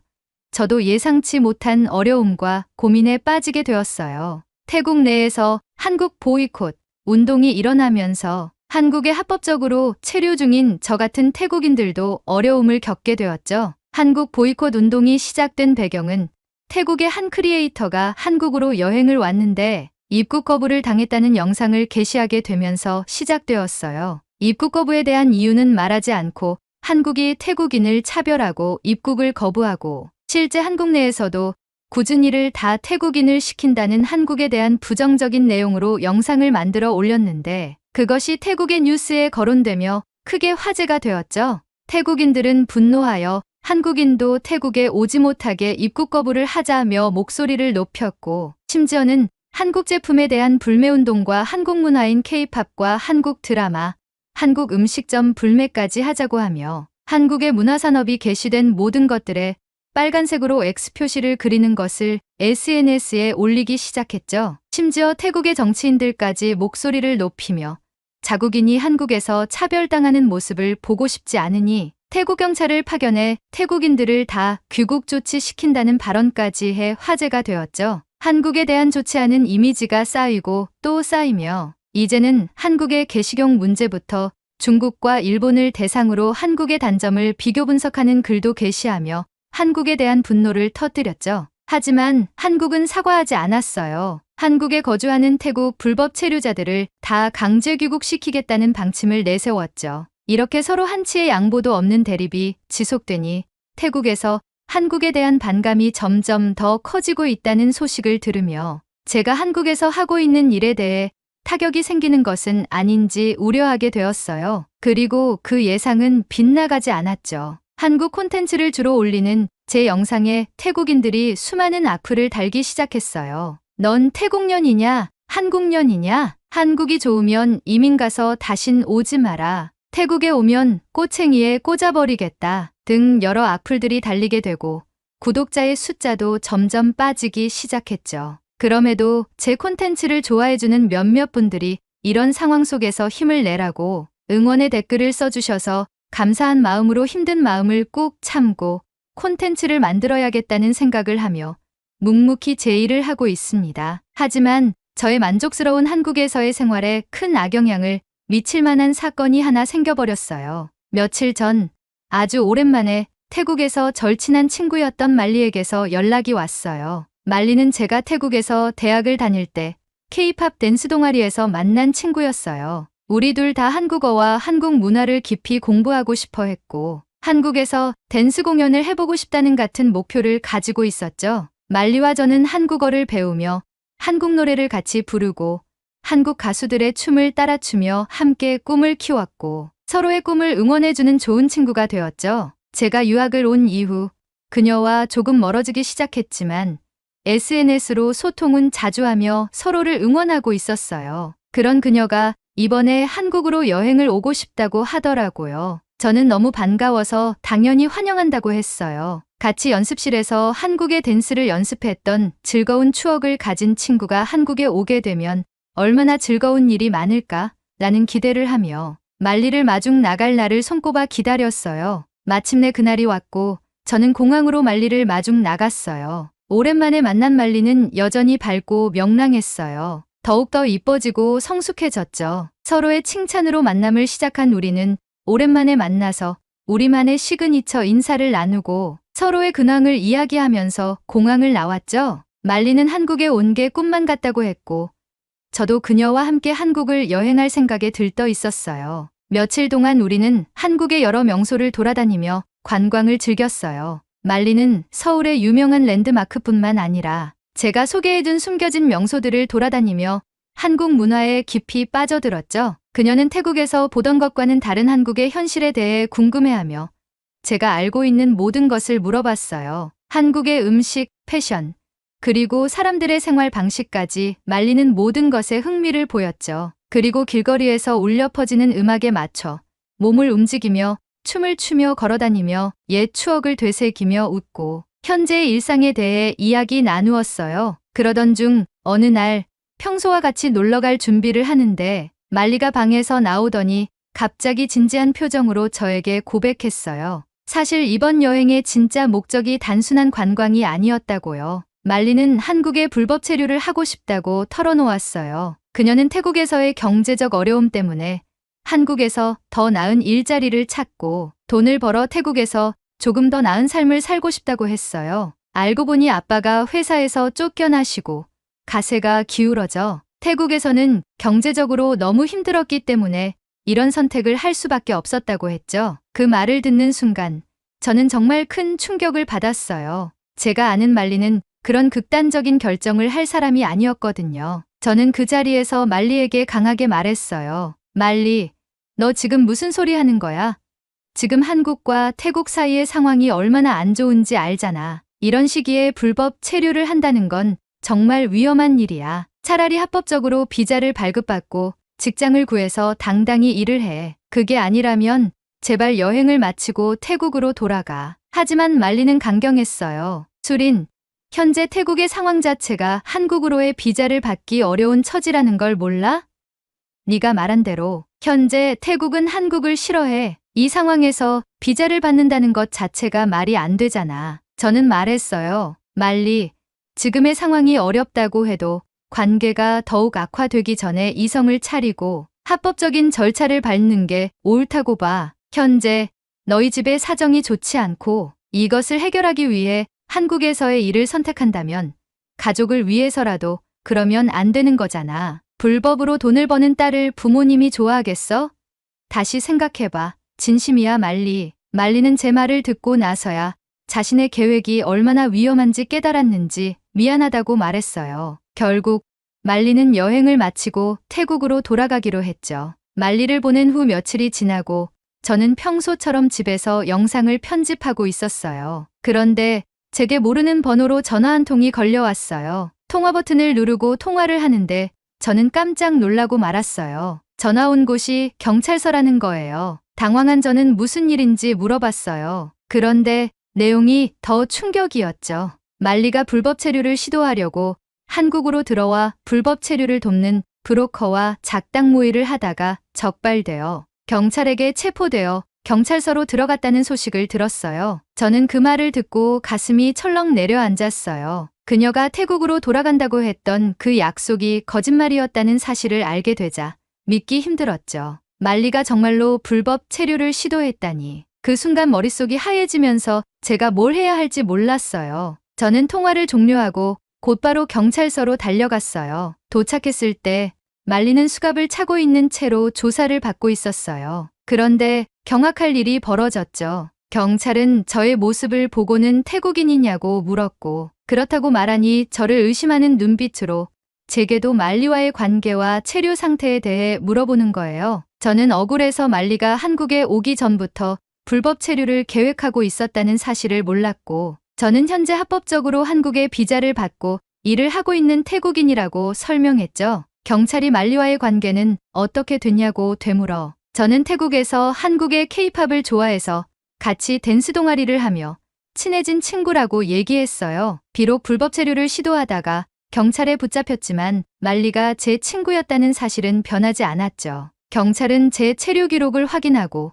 저도 예상치 못한 어려움과 고민에 빠지게 되었어요. 태국 내에서 한국 보이콧 운동이 일어나면서 한국에 합법적으로 체류 중인 저 같은 태국인들도 어려움을 겪게 되었죠. 한국 보이콧 운동이 시작된 배경은 태국의 한 크리에이터가 한국으로 여행을 왔는데 입국 거부를 당했다는 영상을 게시하게 되면서 시작되었어요. 입국 거부에 대한 이유는 말하지 않고 한국이 태국인을 차별하고 입국을 거부하고 실제 한국 내에서도 굳은 일을 다 태국인을 시킨다는 한국에 대한 부정적인 내용으로 영상을 만들어 올렸는데 그것이 태국의 뉴스에 거론되며 크게 화제가 되었죠. 태국인들은 분노하여 한국인도 태국에 오지 못하게 입국 거부를 하자며 목소리를 높였고 심지어는 한국 제품에 대한 불매운동과 한국 문화인 K-팝과 한국 드라마, 한국 음식점 불매까지 하자고 하며 한국의 문화산업이 게시된 모든 것들에 빨간색으로 X 표시를 그리는 것을 SNS에 올리기 시작했죠. 심지어 태국의 정치인들까지 목소리를 높이며 자국인이 한국에서 차별당하는 모습을 보고 싶지 않으니 태국 경찰을 파견해 태국인들을 다 귀국 조치시킨다는 발언까지 해 화제가 되었죠. 한국에 대한 좋지 않은 이미지가 쌓이고 또 쌓이며 이제는 한국의 개식용 문제부터 중국과 일본을 대상으로 한국의 단점을 비교 분석하는 글도 게시하며 한국에 대한 분노를 터뜨렸죠. 하지만 한국은 사과하지 않았어요. 한국에 거주하는 태국 불법 체류자들을 다 강제 귀국시키겠다는 방침을 내세웠죠. 이렇게 서로 한치의 양보도 없는 대립이 지속되니 태국에서 한국에 대한 반감이 점점 더 커지고 있다는 소식을 들으며 제가 한국에서 하고 있는 일에 대해 타격이 생기는 것은 아닌지 우려하게 되었어요. 그리고 그 예상은 빗나가지 않았죠. 한국 콘텐츠를 주로 올리는 제 영상에 태국인들이 수많은 악플을 달기 시작했어요. 넌 태국년이냐? 한국년이냐? 한국이 좋으면 이민 가서 다신 오지 마라. 태국에 오면 꼬챙이에 꽂아버리겠다 등 여러 악플들이 달리게 되고 구독자의 숫자도 점점 빠지기 시작했죠. 그럼에도 제 콘텐츠를 좋아해주는 몇몇 분들이 이런 상황 속에서 힘을 내라고 응원의 댓글을 써주셔서 감사한 마음으로 힘든 마음을 꾹 참고 콘텐츠를 만들어야겠다는 생각을 하며 묵묵히 제 일을 하고 있습니다. 하지만 저의 만족스러운 한국에서의 생활에 큰 악영향을 미칠 만한 사건이 하나 생겨버렸어요. 며칠 전 아주 오랜만에 태국에서 절친한 친구였던 말리에게서 연락이 왔어요. 말리는 제가 태국에서 대학을 다닐 때 K-팝 댄스 동아리에서 만난 친구였어요. 우리 둘 다 한국어와 한국 문화를 깊이 공부하고 싶어 했고 한국에서 댄스 공연을 해보고 싶다는 같은 목표를 가지고 있었죠. 말리와 저는 한국어를 배우며 한국 노래를 같이 부르고 한국 가수들의 춤을 따라 추며 함께 꿈을 키웠고 서로의 꿈을 응원해주는 좋은 친구가 되었죠. 제가 유학을 온 이후 그녀와 조금 멀어지기 시작했지만 SNS로 소통은 자주 하며 서로를 응원하고 있었어요. 그런 그녀가 이번에 한국으로 여행을 오고 싶다고 하더라고요. 저는 너무 반가워서 당연히 환영한다고 했어요. 같이 연습실에서 한국의 댄스를 연습했던 즐거운 추억을 가진 친구가 한국에 오게 되면 얼마나 즐거운 일이 많을까? 라는 기대를 하며 말리를 마중 나갈 날을 손꼽아 기다렸어요. 마침내 그날이 왔고 저는 공항으로 말리를 마중 나갔어요. 오랜만에 만난 말리는 여전히 밝고 명랑했어요. 더욱더 이뻐지고 성숙해졌죠. 서로의 칭찬으로 만남을 시작한 우리는 오랜만에 만나서 우리만의 시그니처 인사를 나누고 서로의 근황을 이야기하면서 공항을 나왔죠. 말리는 한국에 온 게 꿈만 같다고 했고 저도 그녀와 함께 한국을 여행할 생각에 들떠 있었어요. 며칠 동안 우리는 한국의 여러 명소를 돌아다니며 관광을 즐겼어요. 말리는 서울의 유명한 랜드마크뿐만 아니라 제가 소개해준 숨겨진 명소들을 돌아다니며 한국 문화에 깊이 빠져들었죠. 그녀는 태국에서 보던 것과는 다른 한국의 현실에 대해 궁금해하며 제가 알고 있는 모든 것을 물어봤어요. 한국의 음식, 패션, 그리고 사람들의 생활 방식까지 말리는 모든 것에 흥미를 보였죠. 그리고 길거리에서 울려 퍼지는 음악에 맞춰 몸을 움직이며 춤을 추며 걸어다니며 옛 추억을 되새기며 웃고 현재의 일상에 대해 이야기 나누었어요. 그러던 중 어느 날 평소와 같이 놀러갈 준비를 하는데 말리가 방에서 나오더니 갑자기 진지한 표정으로 저에게 고백했어요. 사실 이번 여행의 진짜 목적이 단순한 관광이 아니었다고요. 말리는 한국에 불법 체류를 하고 싶다고 털어놓았어요. 그녀는 태국에서의 경제적 어려움 때문에 한국에서 더 나은 일자리를 찾고 돈을 벌어 태국에서 조금 더 나은 삶을 살고 싶다고 했어요. 알고 보니 아빠가 회사에서 쫓겨나시고 가세가 기울어져 태국에서는 경제적으로 너무 힘들었기 때문에 이런 선택을 할 수밖에 없었다고 했죠. 그 말을 듣는 순간 저는 정말 큰 충격을 받았어요. 제가 아는 말리는 그런 극단적인 결정을 할 사람이 아니었거든요. 저는 그 자리에서 말리에게 강하게 말했어요. 말리, 너 지금 무슨 소리 하는 거야? 지금 한국과 태국 사이의 상황이 얼마나 안 좋은지 알잖아. 이런 시기에 불법 체류를 한다는 건 정말 위험한 일이야. 차라리 합법적으로 비자를 발급받고 직장을 구해서 당당히 일을 해. 그게 아니라면 제발 여행을 마치고 태국으로 돌아가. 하지만 말리는 강경했어요. 수린, 현재 태국의 상황 자체가 한국으로의 비자를 받기 어려운 처지라는 걸 몰라? 네가 말한 대로 현재 태국은 한국을 싫어해. 이 상황에서 비자를 받는다는 것 자체가 말이 안 되잖아. 저는 말했어요. 말리, 지금의 상황이 어렵다고 해도 관계가 더욱 악화되기 전에 이성을 차리고 합법적인 절차를 밟는 게 옳다고 봐. 현재 너희 집의 사정이 좋지 않고 이것을 해결하기 위해 한국에서의 일을 선택한다면 가족을 위해서라도 그러면 안 되는 거잖아. 불법으로 돈을 버는 딸을 부모님이 좋아하겠어? 다시 생각해봐. 진심이야, 말리. 말리는 제 말을 듣고 나서야 자신의 계획이 얼마나 위험한지 깨달았는지 미안하다고 말했어요. 결국 말리는 여행을 마치고 태국으로 돌아가기로 했죠. 말리를 보낸 후 며칠이 지나고 저는 평소처럼 집에서 영상을 편집하고 있었어요. 그런데 제게 모르는 번호로 전화 한 통이 걸려왔어요. 통화 버튼을 누르고 통화를 하는데 저는 깜짝 놀라고 말았어요. 전화 온 곳이 경찰서라는 거예요. 당황한 저는 무슨 일인지 물어봤어요. 그런데 내용이 더 충격이었죠. 말리가 불법 체류를 시도하려고 한국으로 들어와 불법 체류를 돕는 브로커와 작당 모의를 하다가 적발되어 경찰에게 체포되어 경찰서로 들어갔다는 소식을 들었어요. 저는 그 말을 듣고 가슴이 철렁 내려앉았어요. 그녀가 태국으로 돌아간다고 했던 그 약속이 거짓말이었다는 사실을 알게 되자 믿기 힘들었죠. 말리가 정말로 불법 체류를 시도했다니. 그 순간 머릿속이 하얘지면서 제가 뭘 해야 할지 몰랐어요. 저는 통화를 종료하고 곧바로 경찰서로 달려갔어요. 도착했을 때 말리는 수갑을 차고 있는 채로 조사를 받고 있었어요. 그런데 경악할 일이 벌어졌죠. 경찰은 저의 모습을 보고는 태국인이냐고 물었고, 그렇다고 말하니 저를 의심하는 눈빛으로 제게도 말리와의 관계와 체류 상태에 대해 물어보는 거예요. 저는 억울해서 말리가 한국에 오기 전부터 불법 체류를 계획하고 있었다는 사실을 몰랐고, 저는 현재 합법적으로 한국에 비자를 받고 일을 하고 있는 태국인이라고 설명했죠. 경찰이 말리와의 관계는 어떻게 됐냐고 되물어 저는 태국에서 한국의 케이팝을 좋아해서 같이 댄스 동아리를 하며 친해진 친구라고 얘기했어요. 비록 불법 체류를 시도하다가 경찰에 붙잡혔지만 말리가 제 친구였다는 사실은 변하지 않았죠. 경찰은 제 체류 기록을 확인하고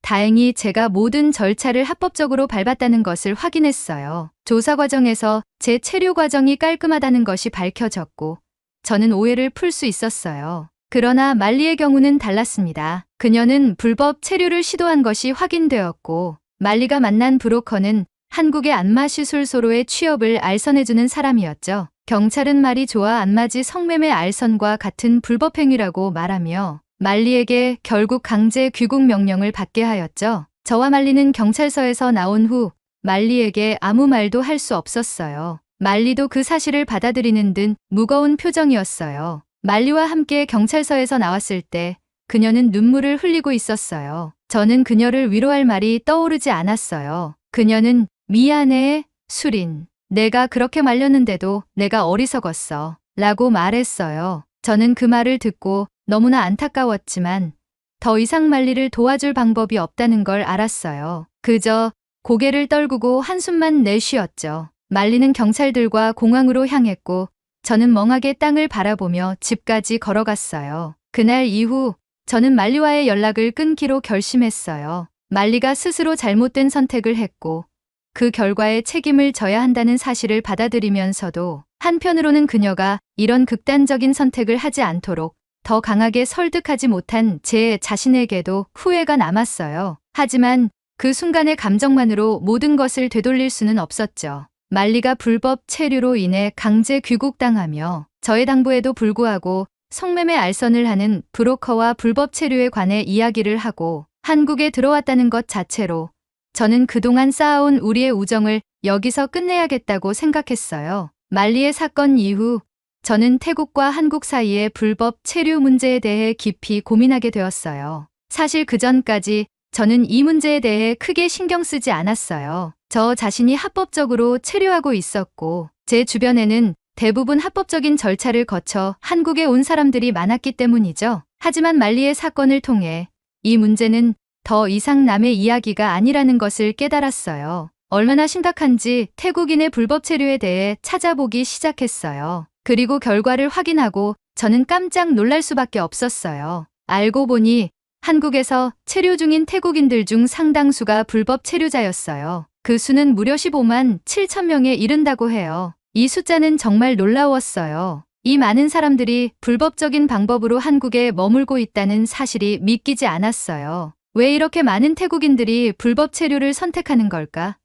다행히 제가 모든 절차를 합법적으로 밟았다는 것을 확인했어요. 조사 과정에서 제 체류 과정이 깔끔하다는 것이 밝혀졌고 저는 오해를 풀 수 있었어요. 그러나 말리의 경우는 달랐습니다. 그녀는 불법 체류를 시도한 것이 확인되었고 말리가 만난 브로커는 한국의 안마시술소로의 취업을 알선해주는 사람이었죠. 경찰은 말이 좋아 안마지 성매매 알선과 같은 불법 행위라고 말하며 말리에게 결국 강제 귀국 명령을 받게 하였죠. 저와 말리는 경찰서에서 나온 후 말리에게 아무 말도 할 수 없었어요. 말리도 그 사실을 받아들이는 듯 무거운 표정이었어요. 말리와 함께 경찰서에서 나왔을 때 그녀는 눈물을 흘리고 있었어요. 저는 그녀를 위로할 말이 떠오르지 않았어요. 그녀는 미안해, 수린. 내가 그렇게 말렸는데도 내가 어리석었어. 라고 말했어요. 저는 그 말을 듣고 너무나 안타까웠지만 더 이상 말리를 도와줄 방법이 없다는 걸 알았어요. 그저 고개를 떨구고 한숨만 내쉬었죠. 말리는 경찰들과 공항으로 향했고 저는 멍하게 땅을 바라보며 집까지 걸어갔어요. 그날 이후 저는 말리와의 연락을 끊기로 결심했어요. 말리가 스스로 잘못된 선택을 했고 그 결과에 책임을 져야 한다는 사실을 받아들이면서도 한편으로는 그녀가 이런 극단적인 선택을 하지 않도록 더 강하게 설득하지 못한 제 자신에게도 후회가 남았어요. 하지만 그 순간의 감정만으로 모든 것을 되돌릴 수는 없었죠. 말리가 불법 체류로 인해 강제 귀국당하며 저의 당부에도 불구하고 성매매 알선을 하는 브로커와 불법 체류에 관해 이야기를 하고 한국에 들어왔다는 것 자체로 저는 그동안 쌓아온 우리의 우정을 여기서 끝내야겠다고 생각했어요. 말리의 사건 이후 저는 태국과 한국 사이의 불법 체류 문제에 대해 깊이 고민하게 되었어요. 사실 그전까지 저는 이 문제에 대해 크게 신경 쓰지 않았어요. 저 자신이 합법적으로 체류하고 있었고 제 주변에는 대부분 합법적인 절차를 거쳐 한국에 온 사람들이 많았기 때문이죠. 하지만 말리의 사건을 통해 이 문제는 더 이상 남의 이야기가 아니라는 것을 깨달았어요. 얼마나 심각한지 태국인의 불법 체류에 대해 찾아보기 시작했어요. 그리고 결과를 확인하고 저는 깜짝 놀랄 수밖에 없었어요. 알고 보니 한국에서 체류 중인 태국인들 중 상당수가 불법 체류자였어요. 그 수는 무려 15만 7천 명에 이른다고 해요. 이 숫자는 정말 놀라웠어요. 이 많은 사람들이 불법적인 방법으로 한국에 머물고 있다는 사실이 믿기지 않았어요. 왜 이렇게 많은 태국인들이 불법 체류를 선택하는 걸까?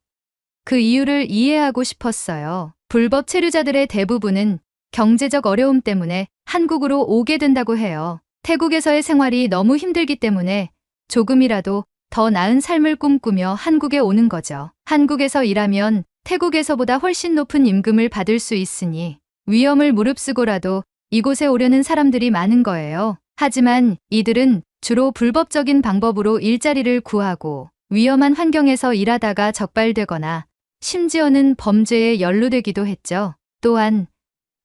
그 이유를 이해하고 싶었어요. 불법 체류자들의 대부분은 경제적 어려움 때문에 한국으로 오게 된다고 해요. 태국에서의 생활이 너무 힘들기 때문에 조금이라도 더 나은 삶을 꿈꾸며 한국에 오는 거죠. 한국에서 일하면 태국에서보다 훨씬 높은 임금을 받을 수 있으니 위험을 무릅쓰고라도 이곳에 오려는 사람들이 많은 거예요. 하지만 이들은 주로 불법적인 방법으로 일자리를 구하고 위험한 환경에서 일하다가 적발되거나 심지어는 범죄에 연루되기도 했죠. 또한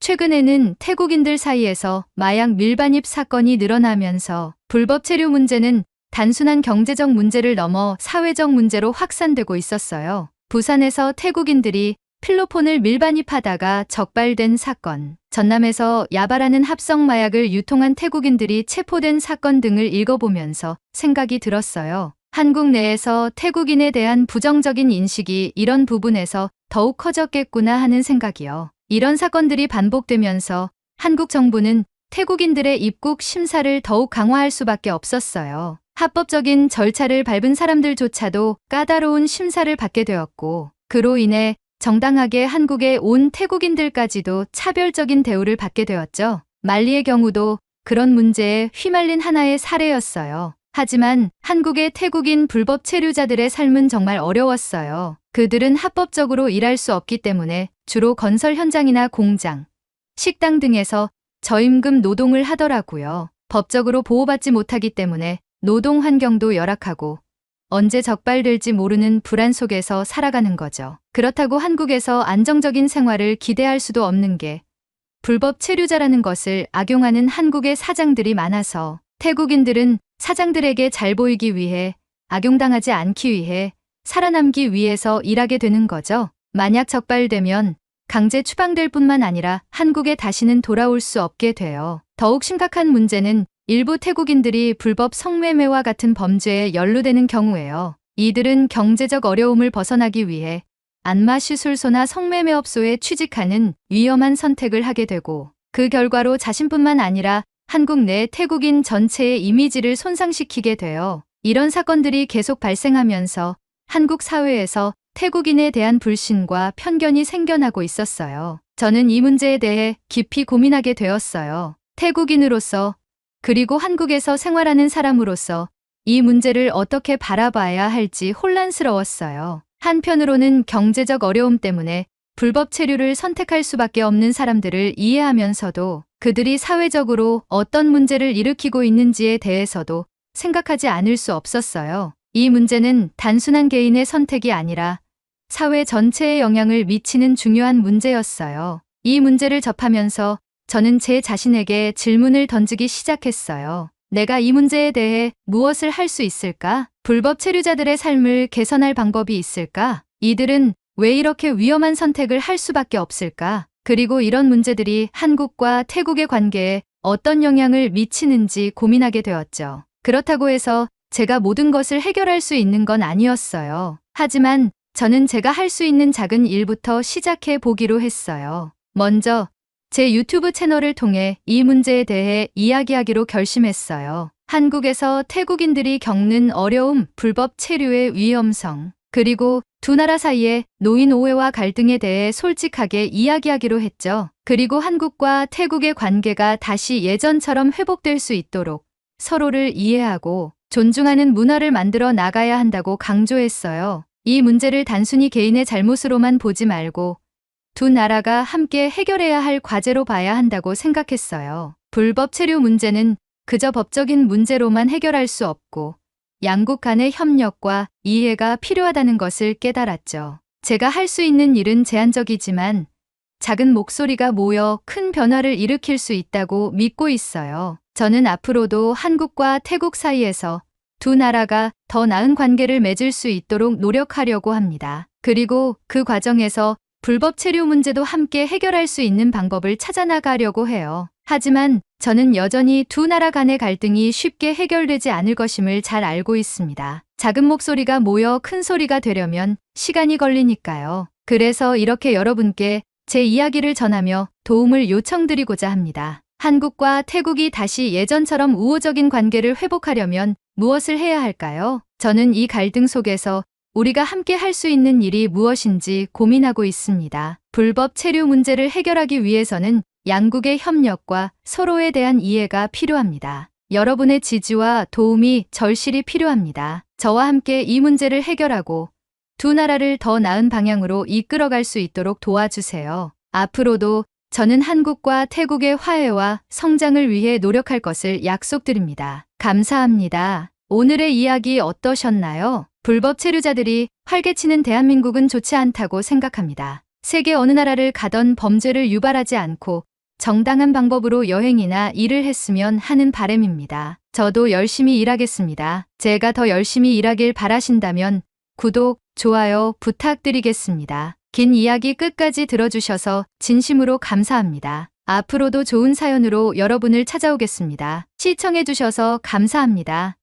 최근에는 태국인들 사이에서 마약 밀반입 사건이 늘어나면서 불법 체류 문제는 단순한 경제적 문제를 넘어 사회적 문제로 확산되고 있었어요. 부산에서 태국인들이 필로폰을 밀반입하다가 적발된 사건, 전남에서 야바라는 합성 마약을 유통한 태국인들이 체포된 사건 등을 읽어보면서 생각이 들었어요. 한국 내에서 태국인에 대한 부정적인 인식이 이런 부분에서 더욱 커졌겠구나 하는 생각이요. 이런 사건들이 반복되면서 한국 정부는 태국인들의 입국 심사를 더욱 강화할 수밖에 없었어요. 합법적인 절차를 밟은 사람들조차도 까다로운 심사를 받게 되었고, 그로 인해 정당하게 한국에 온 태국인들까지도 차별적인 대우를 받게 되었죠. 말리의 경우도 그런 문제에 휘말린 하나의 사례였어요. 하지만 한국의 태국인 불법 체류자들의 삶은 정말 어려웠어요. 그들은 합법적으로 일할 수 없기 때문에 주로 건설 현장이나 공장, 식당 등에서 저임금 노동을 하더라고요. 법적으로 보호받지 못하기 때문에 노동 환경도 열악하고 언제 적발될지 모르는 불안 속에서 살아가는 거죠. 그렇다고 한국에서 안정적인 생활을 기대할 수도 없는 게 불법 체류자라는 것을 악용하는 한국의 사장들이 많아서 태국인들은 사장들에게 잘 보이기 위해 악용당하지 않기 위해 살아남기 위해서 일하게 되는 거죠. 만약 적발되면 강제 추방될 뿐만 아니라 한국에 다시는 돌아올 수 없게 돼요. 더욱 심각한 문제는 일부 태국인들이 불법 성매매와 같은 범죄에 연루되는 경우예요. 이들은 경제적 어려움을 벗어나기 위해 안마시술소나 성매매업소에 취직하는 위험한 선택을 하게 되고 그 결과로 자신뿐만 아니라 한국 내 태국인 전체의 이미지를 손상시키게 돼요. 이런 사건들이 계속 발생하면서 한국 사회에서 태국인에 대한 불신과 편견이 생겨나고 있었어요. 저는 이 문제에 대해 깊이 고민하게 되었어요. 태국인으로서 그리고 한국에서 생활하는 사람으로서 이 문제를 어떻게 바라봐야 할지 혼란스러웠어요. 한편으로는 경제적 어려움 때문에 불법 체류를 선택할 수밖에 없는 사람들을 이해하면서도 그들이 사회적으로 어떤 문제를 일으키고 있는지에 대해서도 생각하지 않을 수 없었어요. 이 문제는 단순한 개인의 선택이 아니라 사회 전체에 영향을 미치는 중요한 문제였어요. 이 문제를 접하면서 저는 제 자신에게 질문을 던지기 시작했어요. 내가 이 문제에 대해 무엇을 할 수 있을까? 불법 체류자들의 삶을 개선할 방법이 있을까? 이들은 왜 이렇게 위험한 선택을 할 수밖에 없을까? 그리고 이런 문제들이 한국과 태국의 관계에 어떤 영향을 미치는지 고민하게 되었죠. 그렇다고 해서 제가 모든 것을 해결할 수 있는 건 아니었어요. 하지만 저는 제가 할 수 있는 작은 일부터 시작해 보기로 했어요. 먼저 제 유튜브 채널을 통해 이 문제에 대해 이야기하기로 결심했어요. 한국에서 태국인들이 겪는 어려움, 불법 체류의 위험성, 그리고 두 나라 사이의 노인 오해와 갈등에 대해 솔직하게 이야기하기로 했죠. 그리고 한국과 태국의 관계가 다시 예전처럼 회복될 수 있도록 서로를 이해하고 존중하는 문화를 만들어 나가야 한다고 강조했어요. 이 문제를 단순히 개인의 잘못으로만 보지 말고 두 나라가 함께 해결해야 할 과제로 봐야 한다고 생각했어요. 불법 체류 문제는 그저 법적인 문제로만 해결할 수 없고 양국 간의 협력과 이해가 필요하다는 것을 깨달았죠. 제가 할 수 있는 일은 제한적이지만 작은 목소리가 모여 큰 변화를 일으킬 수 있다고 믿고 있어요. 저는 앞으로도 한국과 태국 사이에서 두 나라가 더 나은 관계를 맺을 수 있도록 노력하려고 합니다. 그리고 그 과정에서 불법 체류 문제도 함께 해결할 수 있는 방법을 찾아나가려고 해요. 하지만 저는 여전히 두 나라 간의 갈등이 쉽게 해결되지 않을 것임을 잘 알고 있습니다. 작은 목소리가 모여 큰 소리가 되려면 시간이 걸리니까요. 그래서 이렇게 여러분께 제 이야기를 전하며 도움을 요청드리고자 합니다. 한국과 태국이 다시 예전처럼 우호적인 관계를 회복하려면 무엇을 해야 할까요? 저는 이 갈등 속에서 우리가 함께 할 수 있는 일이 무엇인지 고민하고 있습니다. 불법 체류 문제를 해결하기 위해서는 양국의 협력과 서로에 대한 이해가 필요합니다. 여러분의 지지와 도움이 절실히 필요합니다. 저와 함께 이 문제를 해결하고 두 나라를 더 나은 방향으로 이끌어갈 수 있도록 도와주세요. 앞으로도 저는 한국과 태국의 화해와 성장을 위해 노력할 것을 약속드립니다. 감사합니다. 오늘의 이야기 어떠셨나요? 불법 체류자들이 활개치는 대한민국은 좋지 않다고 생각합니다. 세계 어느 나라를 가던 범죄를 유발하지 않고 정당한 방법으로 여행이나 일을 했으면 하는 바람입니다. 저도 열심히 일하겠습니다. 제가 더 열심히 일하길 바라신다면 구독, 좋아요 부탁드리겠습니다. 긴 이야기 끝까지 들어주셔서 진심으로 감사합니다. 앞으로도 좋은 사연으로 여러분을 찾아오겠습니다. 시청해주셔서 감사합니다.